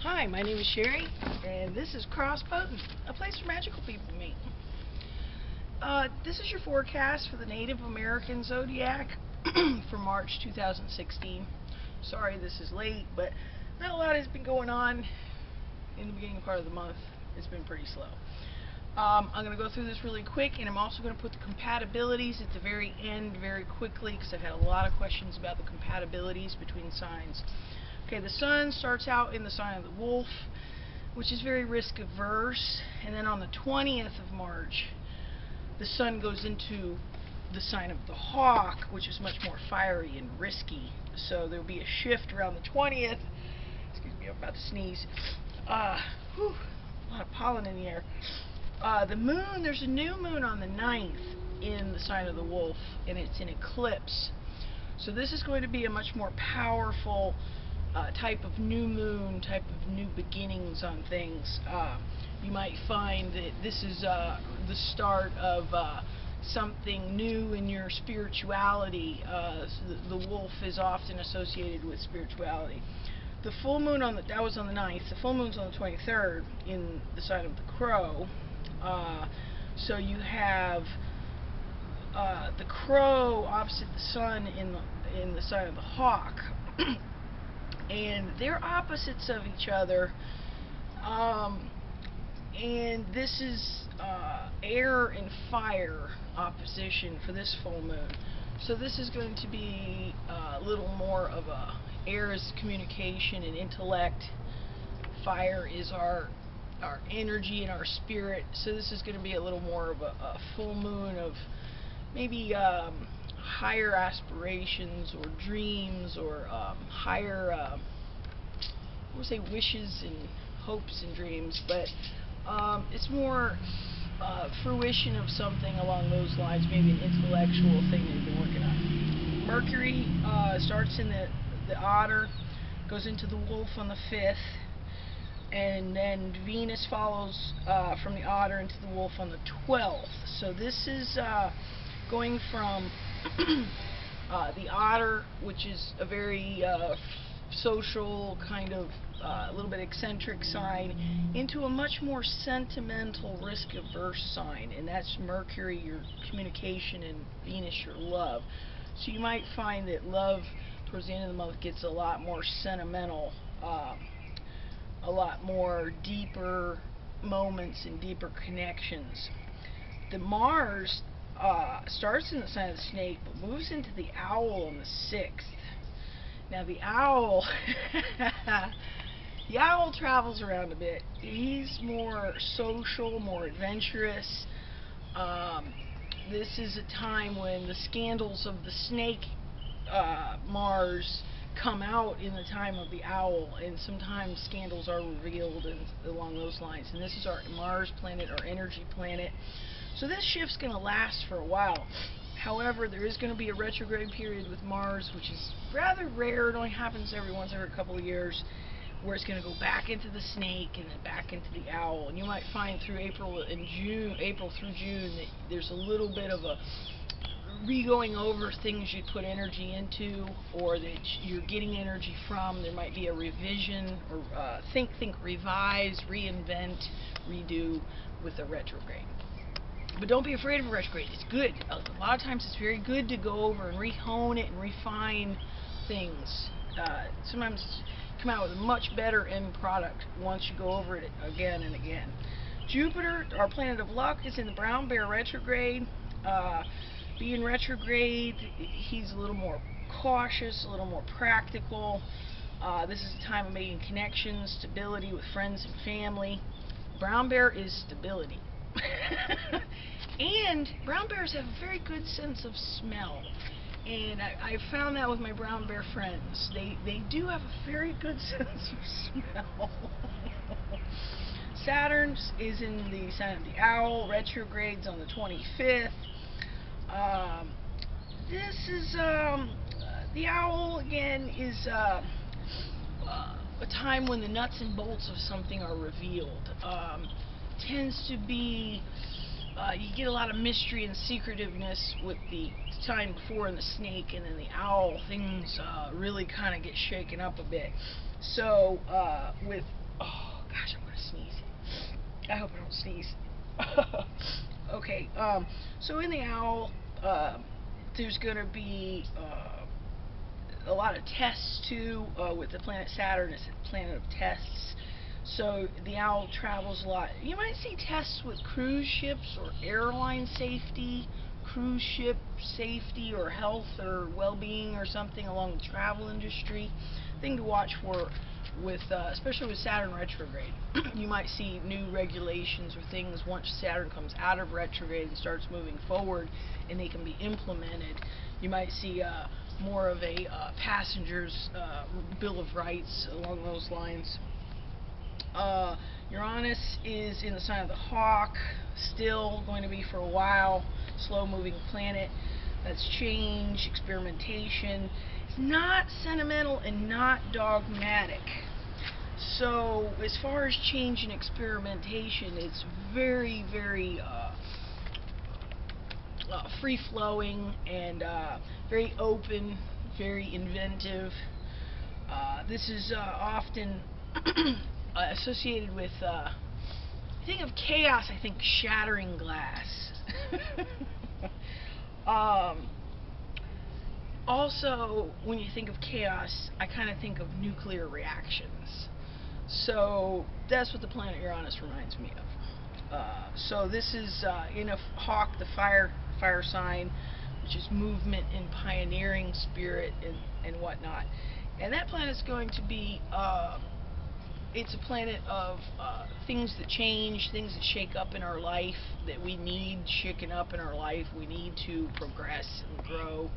Hi, my name is Sherry, and this is Crossboatin', a place for magical people to meet. This is your forecast for the Native American Zodiac for March 2016. Sorry this is late, but not a lot has been going on in the beginning part of the month. It's been pretty slow. I'm going to go through this really quick, and I'm also going to put the compatibilities at the very end very quickly because I've had a lot of questions about the compatibilities between signs. Okay, the sun starts out in the sign of the wolf, which is very risk averse, and then on the 20th of March, the sun goes into the sign of the hawk, which is much more fiery and risky. So there'll be a shift around the 20th. Excuse me, I'm about to sneeze. A lot of pollen in the air. The moon, there's a new moon on the 9th in the sign of the wolf, and it's in eclipse. So this is going to be a much more powerful type of new moon, type of new beginnings on things. You might find that this is the start of something new in your spirituality. The wolf is often associated with spirituality. The full moon that was on the 9th. The full moon's on the 23rd in the sign of the crow. So you have the crow opposite the sun in the sign of the hawk. And they're opposites of each other, and this is air and fire opposition for this full moon. So this is going to be a little more of air is communication and intellect, fire is our energy and our spirit. So this is going to be a little more of a full moon of maybe higher aspirations or dreams or higher, I would say wishes and hopes and dreams, but it's more fruition of something along those lines, maybe an intellectual thing that you've been working on. Mercury starts in the otter, goes into the wolf on the 5th, and then Venus follows from the otter into the wolf on the 12th. So this is going from the otter, which is a very social, kind of a little bit eccentric sign, into a much more sentimental, risk-averse sign, and that's Mercury, your communication, and Venus, your love. So you might find that love towards the end of the month gets a lot more sentimental, a lot more deeper moments and deeper connections. The Mars starts in the sign of the snake, but moves into the owl on the 6th. Now the owl, the owl travels around a bit. He's more social, more adventurous. This is a time when the scandals of the snake Mars come out in the time of the owl, and sometimes scandals are revealed and along those lines. And this is our Mars planet, our energy planet. So this shift's going to last for a while. However, there is going to be a retrograde period with Mars, which is rather rare. It only happens every couple of years, where it's going to go back into the snake and then back into the owl. And you might find through April through June, that there's a little bit of a re-going over things you'd put energy into, or that you're getting energy from. There might be a revision, or think, revise, reinvent, redo with a retrograde. But don't be afraid of a retrograde. It's good. A lot of times it's very good to go over and re-hone it and refine things. Sometimes come out with a much better end product once you go over it again and again. Jupiter, our planet of luck, is in the brown bear retrograde. Being retrograde, he's a little more cautious, a little more practical. This is a time of making connections, stability with friends and family. Brown bear is stability. And brown bears have a very good sense of smell, and I found that with my brown bear friends. They do have a very good sense of smell. Saturn is in the sign of the owl, retrogrades on the 25th. This is the owl again is a time when the nuts and bolts of something are revealed. Tends to be you get a lot of mystery and secretiveness with the sign before in the snake, and then the owl, things really kind of get shaken up a bit. So with Oh gosh, I'm gonna sneeze. I hope I don't sneeze. Okay, so in the owl, there's gonna be a lot of tests too, with the planet Saturn. It's a planet of tests. So the owl travels a lot. You might see tests with cruise ships or airline safety, cruise ship safety or health or well-being or something along the travel industry. Thing to watch for with, especially with Saturn retrograde. You might see new regulations or things once Saturn comes out of retrograde and starts moving forward, and they can be implemented. You might see more of a passenger's Bill of Rights along those lines. Uranus is in the sign of the Hawk, still going to be for a while, slow moving planet. That's change, experimentation. It's not sentimental and not dogmatic. So as far as change and experimentation, it's very, very free-flowing and very open, very inventive. This is often associated with, think of chaos, I think shattering glass. Also, when you think of chaos, I kind of think of nuclear reactions. So that's what the planet Uranus reminds me of. So this is in a Hawk, the fire sign, which is movement and pioneering spirit and whatnot. And that planet's going to be, it's a planet of things that change, things that shake up in our life, that we need shaken up in our life. We need to progress and grow,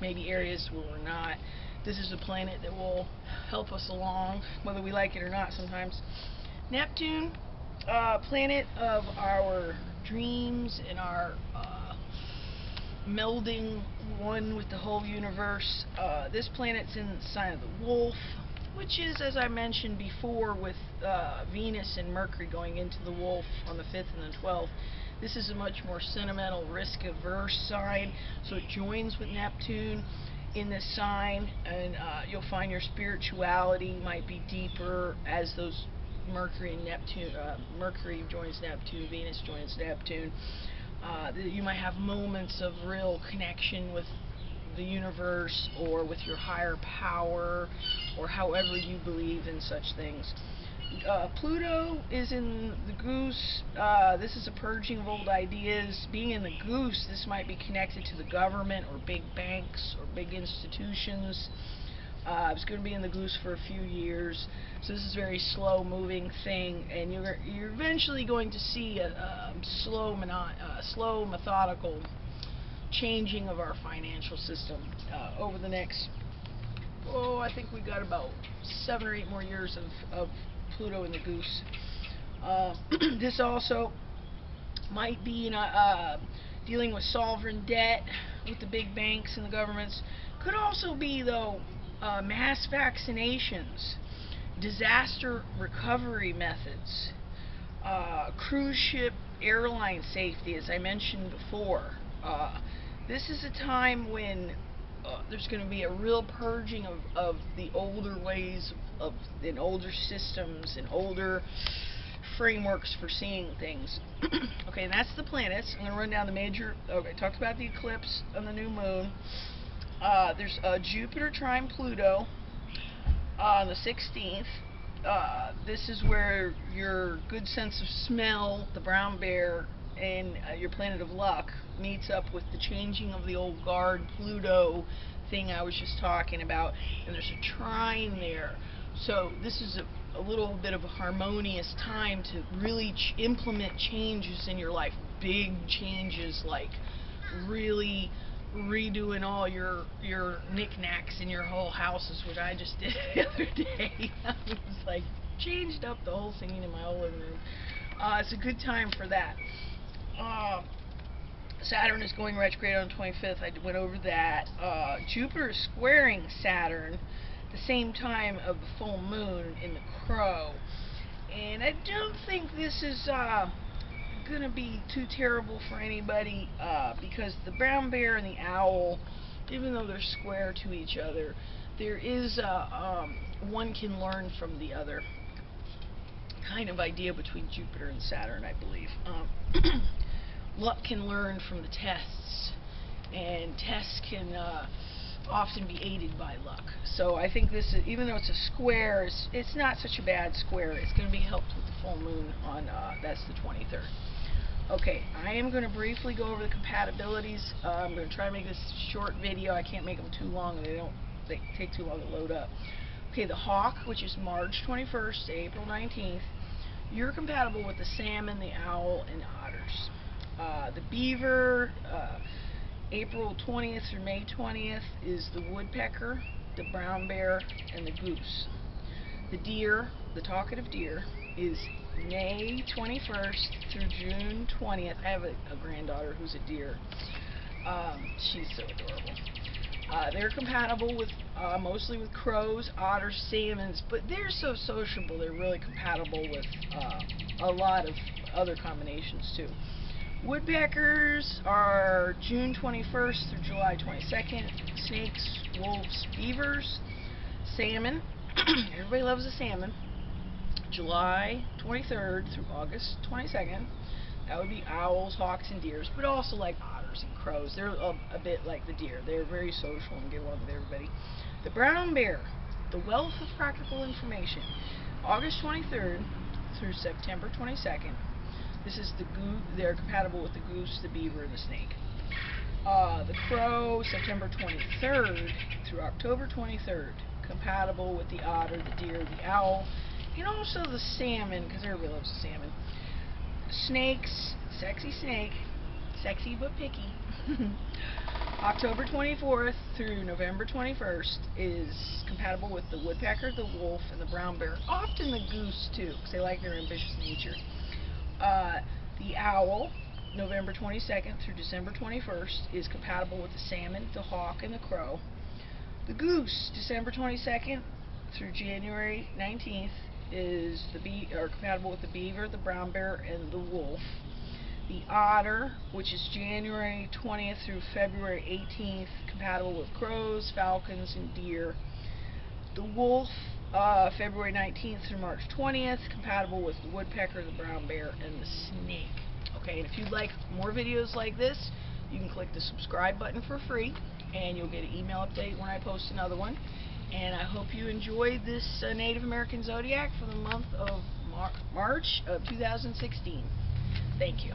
maybe areas where we're not. This is a planet that will help us along, whether we like it or not sometimes. Neptune, planet of our dreams and our melding one with the whole universe. This planet's in the sign of the wolf, which is, as I mentioned before, with Venus and Mercury going into the wolf on the 5th and the 12th. This is a much more sentimental, risk-averse sign, so it joins with Neptune in this sign, and you'll find your spirituality might be deeper as those Mercury and Neptune, Mercury joins Neptune, Venus joins Neptune. You might have moments of real connection with the universe or with your higher power, or however you believe in such things. Pluto is in the Goose. This is a purging of old ideas. Being in the Goose, this might be connected to the government or big banks or big institutions. It's going to be in the Goose for a few years, so this is a very slow moving thing, and you're eventually going to see a slow methodical changing of our financial system over the next, I think we got about 7 or 8 more years of Pluto in the Goose. This also might be dealing with sovereign debt with the big banks and the governments. Could also be, though, mass vaccinations, disaster recovery methods, cruise ship airline safety, as I mentioned before. This is a time when there's going to be a real purging of the older ways and older systems and older frameworks for seeing things. Okay, and that's the planets. I'm going to run down the major. Okay, I talked about the eclipse on the new moon. There's Jupiter trine Pluto on the 16th. This is where your good sense of smell, the brown bear, and your planet of luck meets up with the changing of the old guard Pluto thing I was just talking about, and there's a trine there. So this is a little bit of a harmonious time to really implement changes in your life, big changes like really redoing all your knickknacks in your whole houses, which I just did the other day. I was like, changed up the whole scene in my whole living room. It's a good time for that. Saturn is going retrograde on the 25th. I went over that. Jupiter is squaring Saturn the same time of the full moon in the Crow. And I don't think this is going to be too terrible for anybody, because the brown bear and the owl, even though they're square to each other, there is one can learn from the other. kind of idea between Jupiter and Saturn, I believe. Luck can learn from the tests, and tests can often be aided by luck. So I think this is, even though it's a square, it's not such a bad square. It's going to be helped with the full moon on, that's the 23rd. Okay, I am going to briefly go over the compatibilities. I'm going to try to make this short video. I can't make them too long. They take too long to load up. Okay, the Hawk, which is March 21st to April 19th, you're compatible with the salmon, the owl, and otters. The Beaver, April 20th through May 20th, is the woodpecker, the brown bear, and the goose. The Deer, the talkative deer, is May 21st through June 20th. I have a granddaughter who's a deer. She's so adorable. They're compatible with mostly with crows, otters, salmons, but they're so sociable. They're really compatible with a lot of other combinations too. Woodpeckers are June 21st through July 22nd. Snakes, wolves, beavers. Salmon, everybody loves a salmon. July 23rd through August 22nd. That would be owls, hawks, and deers, but also like otters and crows. They're a bit like the deer. They're very social and get along with everybody. The brown bear, the wealth of practical information. August 23rd through September 22nd. This is the goose. They're compatible with the goose, the beaver, and the snake. The crow, September 23rd through October 23rd. Compatible with the otter, the deer, the owl, and also the salmon, because everybody loves the salmon. Snakes, sexy snake, sexy but picky. October 24th through November 21st is compatible with the woodpecker, the wolf, and the brown bear. Often the goose too, because they like their ambitious nature. The owl, November 22nd through December 21st, is compatible with the salmon, the hawk, and the crow. The goose, December 22nd through January 19th, is compatible with the beaver, the brown bear, and the wolf. The otter, which is January 20th through February 18th, compatible with crows, falcons, and deer. The wolf, February 19th through March 20th, compatible with the woodpecker, the brown bear, and the snake. Okay, and if you'd like more videos like this, you can click the subscribe button for free, and you'll get an email update when I post another one. And I hope you enjoyed this Native American Zodiac for the month of March of 2016. Thank you.